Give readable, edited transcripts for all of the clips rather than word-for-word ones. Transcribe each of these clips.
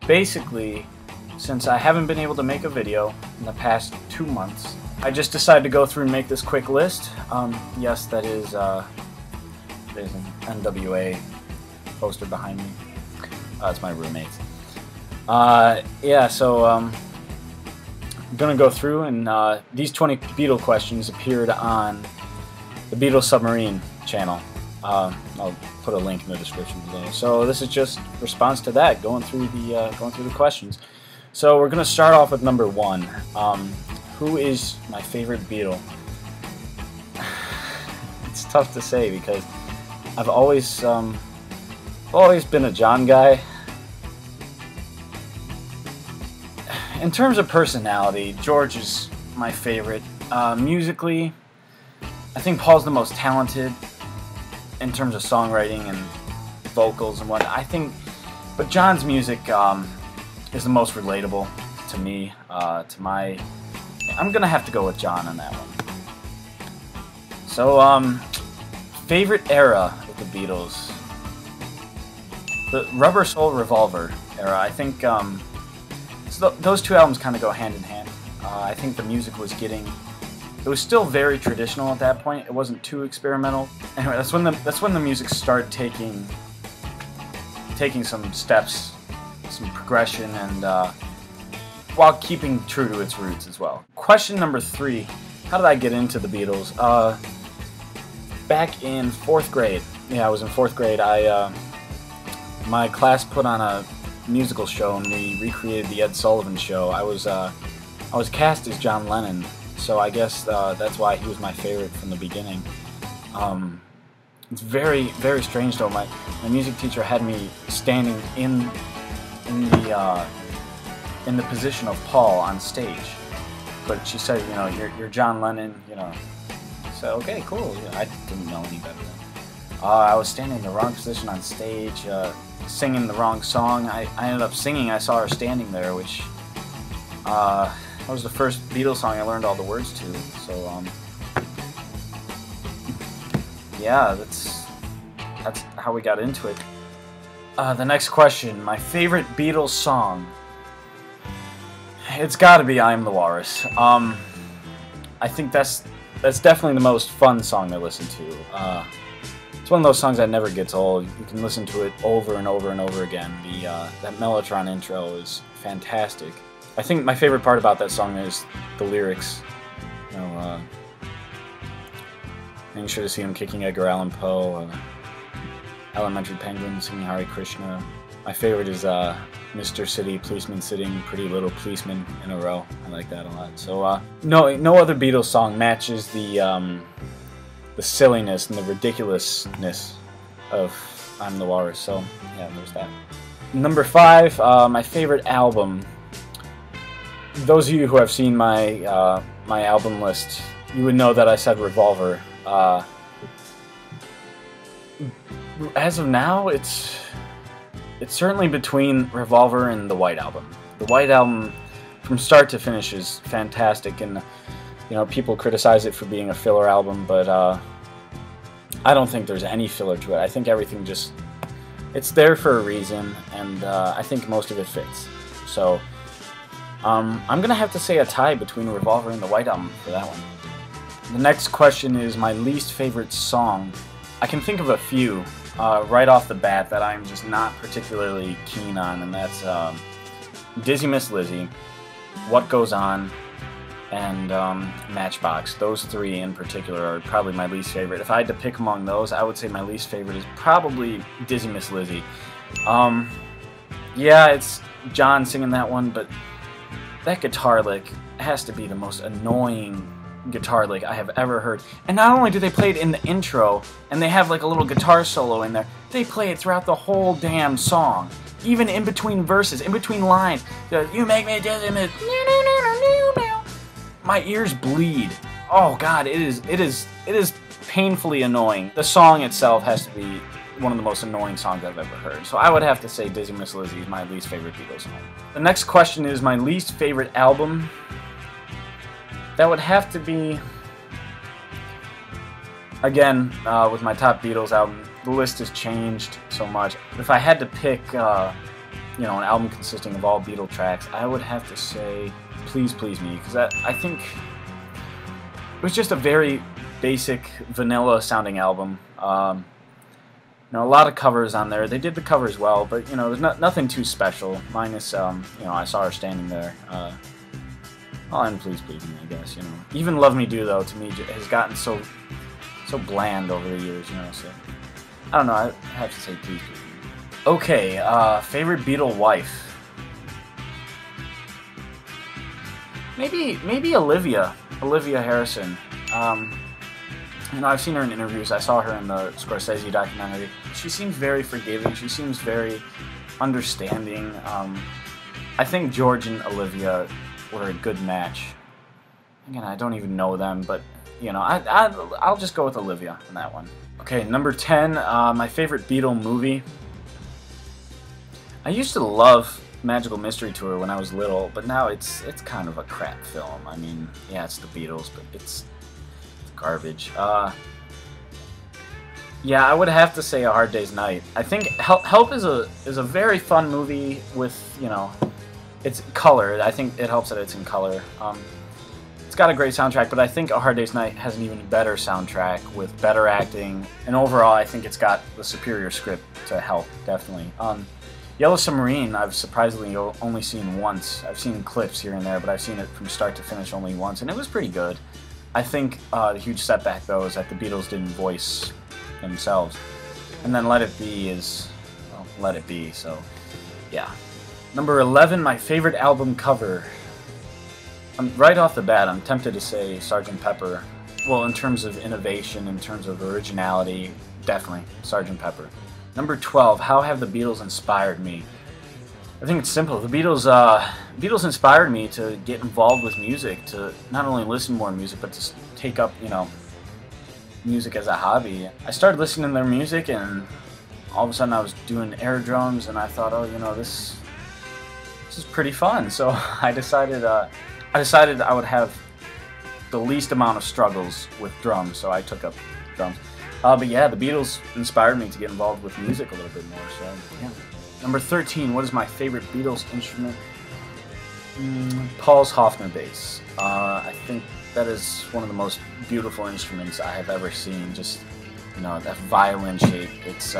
Basically, since I haven't been able to make a video in the past 2 months, I just decided to go through and make this quick list. Yes, that is, there's an NWA poster behind me. It's my roommate. Yeah, so I'm gonna go through, and these 20 Beatle questions appeared on the BeatleSubmarine channel. I'll put a link in the description below. So this is just response to that, going through the questions. So we're gonna start off with number 1. Who is my favorite Beatle? It's tough to say because I've always been a John guy. In terms of personality, George is my favorite. Musically, I think Paul's the most talented in terms of songwriting and vocals and whatnot. I think, but John's music is the most relatable to me. I'm gonna have to go with John on that one. So, favorite era of the Beatles, the Rubber Soul Revolver era. I think so those two albums kind of go hand in hand. I think the music was it was still very traditional at that point. It wasn't too experimental. Anyway, that's when the music started taking some steps, some progression, and while keeping true to its roots as well. Question number 3: how did I get into the Beatles? Back in 4th grade. Yeah, I was in 4th grade. My class put on a musical show, and we recreated the Ed Sullivan Show. I was cast as John Lennon, so I guess that's why he was my favorite from the beginning. It's very, very strange though. My music teacher had me standing in the position of Paul on stage, but she said, you know, you're John Lennon, you know. So okay, cool. Yeah, I didn't know any better then. I was standing in the wrong position on stage, singing the wrong song. I ended up singing I Saw Her Standing There, which that was the first Beatles song I learned all the words to. So yeah, that's how we got into it. The next question: my favorite Beatles song. It's got to be "I Am the Walrus." I think that's definitely the most fun song to listen to. It's one of those songs that never gets old. You can listen to it over and over and over again. That Mellotron intro is fantastic. I think my favorite part about that song is the lyrics. You know, and you should have seen him kicking Edgar Allan Poe. Elementary Penguin singing Hare Krishna. My favorite is Mr. City Policeman sitting pretty little policemen in a row. I like that a lot. So no other Beatles song matches the silliness and the ridiculousness of I'm the Walrus. So yeah, there's that. Number 5, my favorite album. Those of you who have seen my my album list, you would know that I said Revolver. As of now, it's certainly between Revolver and the White Album. The White Album, from start to finish, is fantastic, and you know, people criticize it for being a filler album, but I don't think there's any filler to it. I think everything it's there for a reason, and I think most of it fits. So I'm gonna have to say a tie between Revolver and the White Album for that one. The next question is my least favorite song. I can think of a few right off the bat that I'm just not particularly keen on, and that's Dizzy Miss Lizzy, What Goes On, and Matchbox. Those 3 in particular are probably my least favorite. If I had to pick among those, I would say my least favorite is probably Dizzy Miss Lizzy. Yeah, it's John singing that one, but that guitar lick has to be the most annoying guitar lick I have ever heard. And not only do they play it in the intro, and they have like a little guitar solo in there, they play it throughout the whole damn song. Even in between verses, in between lines. You make me dizzy, miss. My ears bleed. Oh god, it is painfully annoying. The song itself has to be one of the most annoying songs I've ever heard. So I would have to say Dizzy Miss Lizzy is my least favorite Beatles song. The next question is my least favorite album. That would have to be, again, with my top Beatles album. The list has changed so much. If I had to pick you know, an album consisting of all Beatle tracks, I would have to say Please Please Me, because I think it was just a very basic, vanilla sounding album. You know, a lot of covers on there. They did the covers well, but, you know, there's nothing too special, minus, you know, I Saw Her Standing There. Oh, and Please Please Me, I guess, you know. Even Love Me Do, though, to me, has gotten so bland over the years, you know, so I don't know, I have to say Please Please Me. Okay, favorite Beatle wife. Maybe Olivia Harrison. You know, I've seen her in interviews. I saw her in the Scorsese documentary. She seems very forgiving. She seems very understanding. I think George and Olivia were a good match. Again, I don't even know them, but, you know, I'll just go with Olivia on that one. Okay, number 10, my favorite Beatle movie. I used to love Magical Mystery Tour when I was little, but now it's kind of a crap film. I mean, yeah, it's the Beatles, but it's garbage. Yeah, I would have to say A Hard Day's Night. I think Help is a very fun movie with, you know, it's color. I think it helps that it's in color. It's got a great soundtrack, but I think A Hard Day's Night has an even better soundtrack with better acting, and overall I think it's got the superior script to Help, definitely. Yellow Submarine, I've surprisingly only seen once. I've seen clips here and there, but I've seen it from start to finish only once, and it was pretty good. I think the huge setback, though, is that the Beatles didn't voice themselves. And then Let It Be is, well, Let It Be, so, yeah. Number 11, my favorite album cover. Right off the bat, I'm tempted to say Sgt. Pepper. Well, in terms of innovation, in terms of originality, definitely Sgt. Pepper. Number 12, how have the Beatles inspired me? I think it's simple. The Beatles inspired me to get involved with music, to not only listen to more music, but to take up, you know, music as a hobby. I started listening to their music, and all of a sudden I was doing air drums, and I thought, oh, you know, this is pretty fun. So I decided I would have the least amount of struggles with drums, so I took up drums. But yeah, the Beatles inspired me to get involved with music a little bit more. So yeah. Number 13, what is my favorite Beatles instrument? Paul's Hofner bass. I think that is one of the most beautiful instruments I have ever seen. Just, you know, that violin shape. It's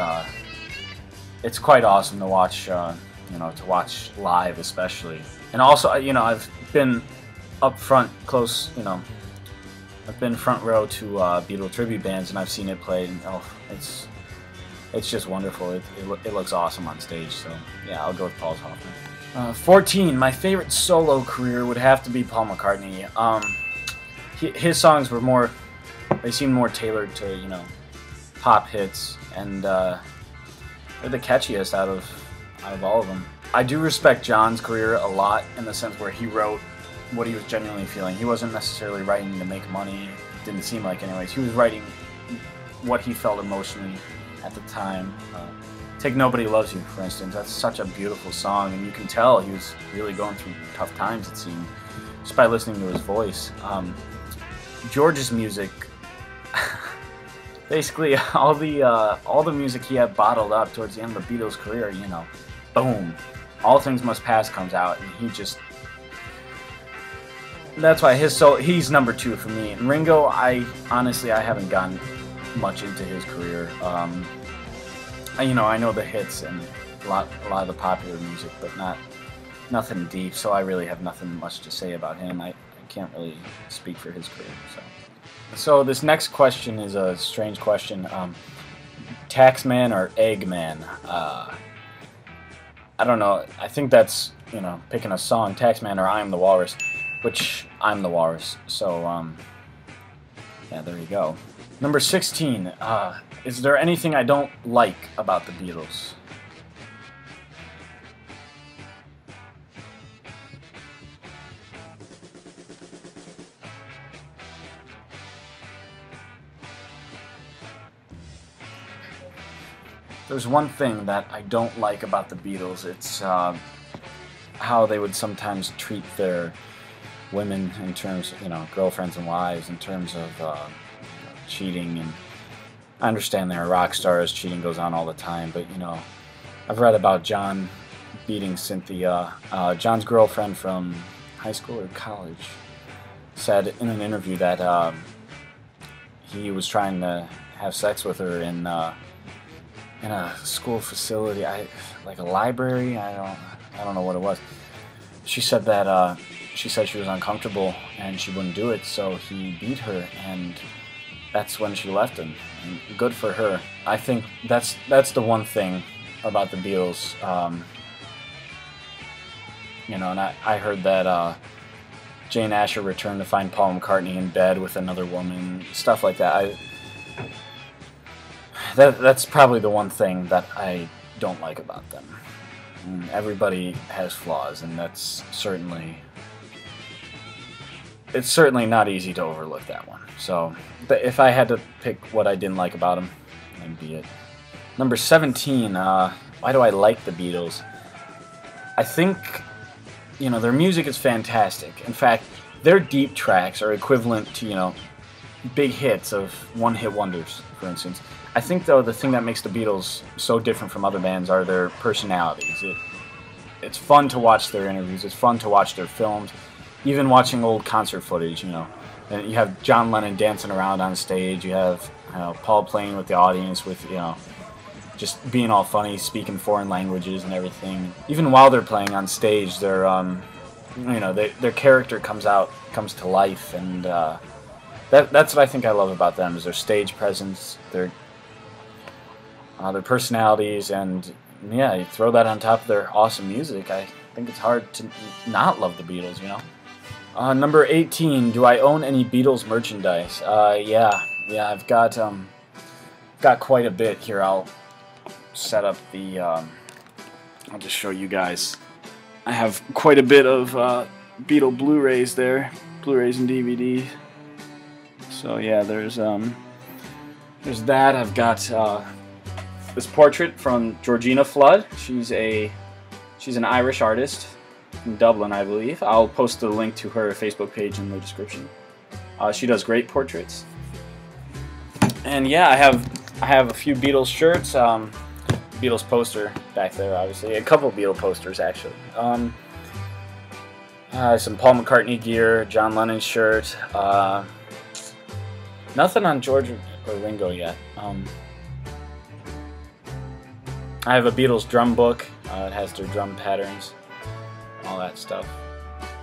quite awesome to watch. You know, to watch live especially. And also, you know, I've been up front, close. You know, I've been front row to Beatle tribute bands, and I've seen it play. And oh, it's just wonderful. It looks awesome on stage, so yeah, I'll go with Paul's Hofner. 14, my favorite solo career would have to be Paul McCartney. His songs were more, they seemed more tailored to, you know, pop hits, and they're the catchiest out of all of them. I do respect John's career a lot in the sense where he wrote what he was genuinely feeling. He wasn't necessarily writing to make money, it didn't seem like anyways. He was writing what he felt emotionally at the time. Take Nobody Loves You, for instance. That's such a beautiful song, and you can tell he was really going through tough times, it seemed, just by listening to his voice. George's music, basically all the music he had bottled up towards the end of the Beatles' career, you know, boom, All Things Must Pass comes out, and he just, that's why he's number 2 for me. And Ringo, I haven't gotten much into his career. You know, I know the hits and a lot of the popular music, but nothing deep. So I really have nothing much to say about him. I can't really speak for his career. So this next question is a strange question. Taxman or Eggman? I don't know. I think that's, you know, picking a song. Taxman or I Am the Walrus, which I'm the Walrus. So yeah, there you go. Number 16, is there anything I don't like about the Beatles? There's one thing that I don't like about the Beatles. It's how they would sometimes treat their women in terms, you know, girlfriends and wives, in terms of cheating. And I understand they're rock stars, cheating goes on all the time, but, you know, I've read about John beating Cynthia. John's girlfriend from high school or college said in an interview that he was trying to have sex with her in a school facility, like a library. I don't know what it was. She said that she was uncomfortable and she wouldn't do it, so he beat her, and that's when she left him. And good for her. I think that's the one thing about the Beatles. You know, and I heard that Jane Asher returned to find Paul McCartney in bed with another woman, stuff like that. That's probably the one thing that I don't like about them. Everybody has flaws, and it's certainly not easy to overlook that one. So, but if I had to pick what I didn't like about them, that'd be it. Number 17. Why do I like the Beatles? I think, you know, their music is fantastic. In fact, their deep tracks are equivalent to, you know, big hits of one-hit wonders, for instance. I think, though, the thing that makes the Beatles so different from other bands are their personalities. It's fun to watch their interviews. It's fun to watch their films. Even watching old concert footage, you know. And you have John Lennon dancing around on stage. You have, you know, Paul playing with the audience with, you know, just being all funny, speaking foreign languages and everything. Even while they're playing on stage, their you know, their character comes to life, and that's what I think I love about them, is their stage presence, their personalities, and yeah, you throw that on top of their awesome music. I think it's hard to not love the Beatles, you know. Number 18. Do I own any Beatles merchandise? Yeah, I've got quite a bit here. I'll set up the. I'll just show you guys. I have quite a bit of Beatle Blu-rays there, Blu-rays and DVDs. So yeah, there's that. I've got this portrait from Georgina Flood. She's an Irish artist from Dublin, I believe. I'll post the link to her Facebook page in the description. She does great portraits. And yeah, I have a few Beatles shirts. Beatles poster back there, obviously. A couple Beatle posters, actually. Some Paul McCartney gear, John Lennon shirt. Nothing on George or Ringo yet. I have a Beatles drum book. It has their drum patterns, all that stuff.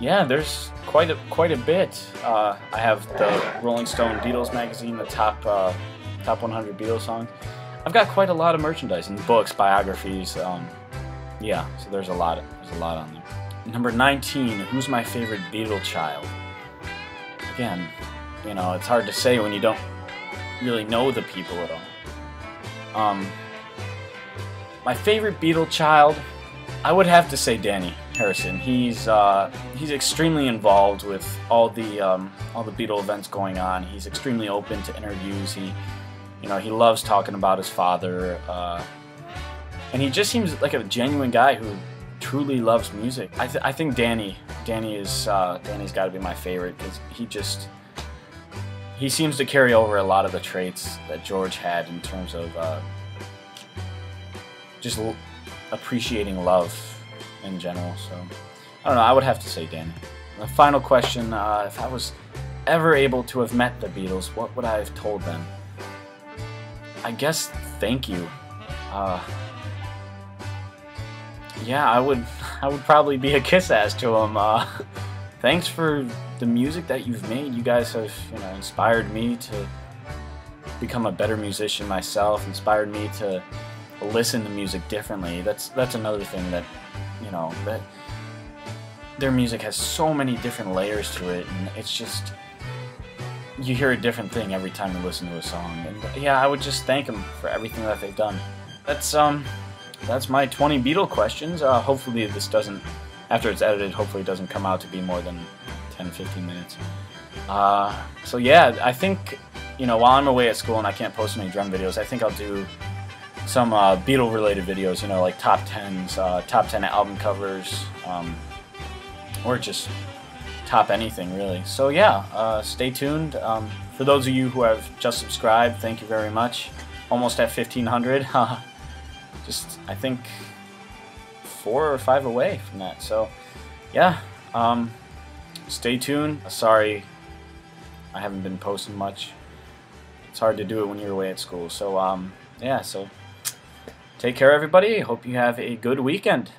Yeah, there's quite a bit. I have the Rolling Stone Beatles magazine, the top 100 Beatles songs. I've got quite a lot of merchandise and books, biographies. Yeah, so there's a lot on there. Number 19. Who's my favorite Beatle child? Again, you know, it's hard to say when you don't really know the people at all. My favorite Beatle child, I would have to say Danny Harrison. He's extremely involved with all the Beatle events going on. He's extremely open to interviews. You know, he loves talking about his father, and he just seems like a genuine guy who truly loves music. I think Danny's got to be my favorite, because he seems to carry over a lot of the traits that George had in terms of just appreciating love in general. So I don't know, I would have to say Danny. The final question, if I was ever able to have met the Beatles, what would I have told them? I guess thank you. Yeah, I would probably be a kiss ass to them. Thanks for the music that you've made. You guys have, you know, inspired me to become a better musician myself, inspired me to listen to music differently. That's another thing, that, you know, that their music has so many different layers to it, and it's just, you hear a different thing every time you listen to a song. And yeah, I would just thank them for everything that they've done. That's my 20 Beatle questions. Hopefully this doesn't, after it's edited, hopefully it doesn't come out to be more than 10-15 minutes. So yeah, I think, you know, while I'm away at school and I can't post any drum videos, I think I'll do some Beatle related videos, you know, like top 10s, top 10 album covers, or just top anything really. So yeah, stay tuned. For those of you who have just subscribed, thank you very much. Almost at 1,500. I think 4 or 5 away from that. So, yeah, stay tuned. Sorry I haven't been posting much. It's hard to do it when you're away at school. So, yeah, so take care, everybody. Hope you have a good weekend.